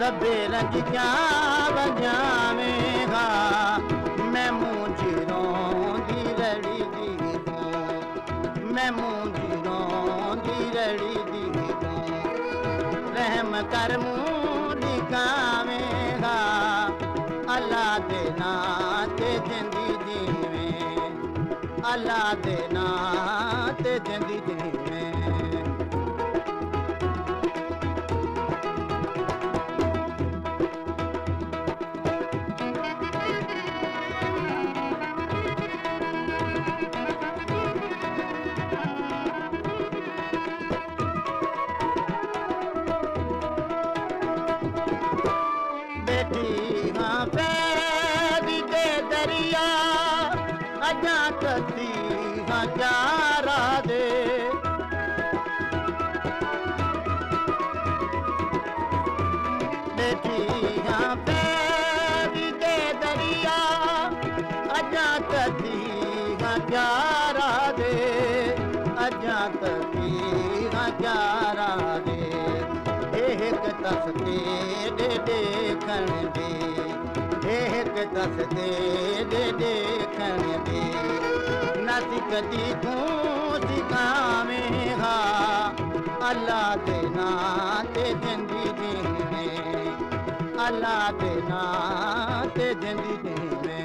रबे रंजियां वजावेगा मैं मुंजी रोंदी रड़ी दी मैं मुंजी रोंदी रड़ी दी रहम कर मूंडी कावेगा अल्लाह दे नां ते जिंदी जीवें अल्लाह दे नां ते जिंदी जीवें अजा कती हजारा दे बैठी हाँ पैरी दे दरिया अजा कती हजारा दे अजा कती हजारा दे एक तस्ते दे देखण दे एक तस्ते दे देखण दे नसी कदी तूं सिखावेगा अल्लाह दे नां ते जिंदी जीवें अल्लाह दे नां ते जिंदी जीवें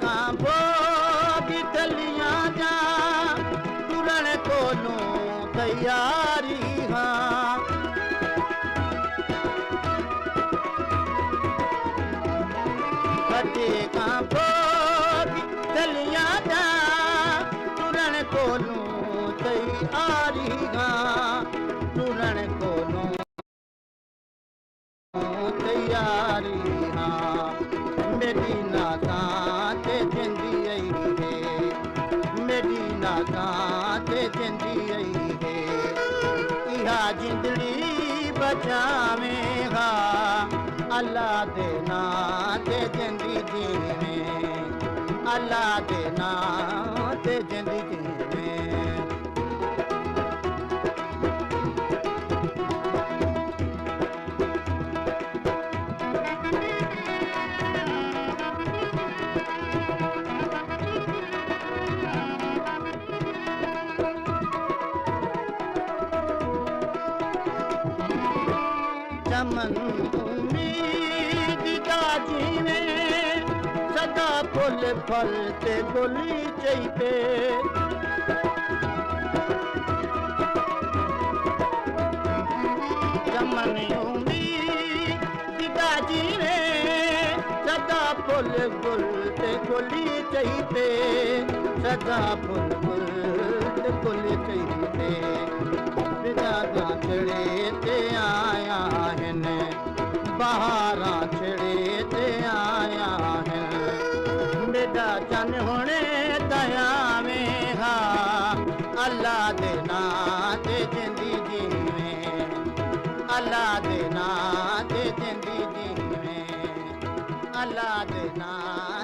कांबो दी गलियां जा तुरण कोलों तैयारी हाँ फटे कांबो दी गलियां जा तुरण कोलों तैयारी हाँ तुरण कोलों तैयारी हाँ मेरी नातां ते जिंदी आई है मेरी नातां ते जिंदी आई है इहा जिंदड़ी बचावेगा अल्लाह दे नां ते जिंदी जीवें अल्लाह दे नां ते जिंदी जीवें चमन उम्मीद दा जीवें सदा फुल फल ते गोली चाहिए चमन उम्मीद दा जीवें सदा फुल फुल ते गोली चाहिए सदा फुल फुल ते गोली चाहिए बिदा चढ़े ते आया है बहारा छड़े ते आया है बेटा चन होने दयावेगा अल्लाह दे नां ते जिंदी जीवें अल्लाह दे नां ते जिंदी जीवें अल्लाह दे नां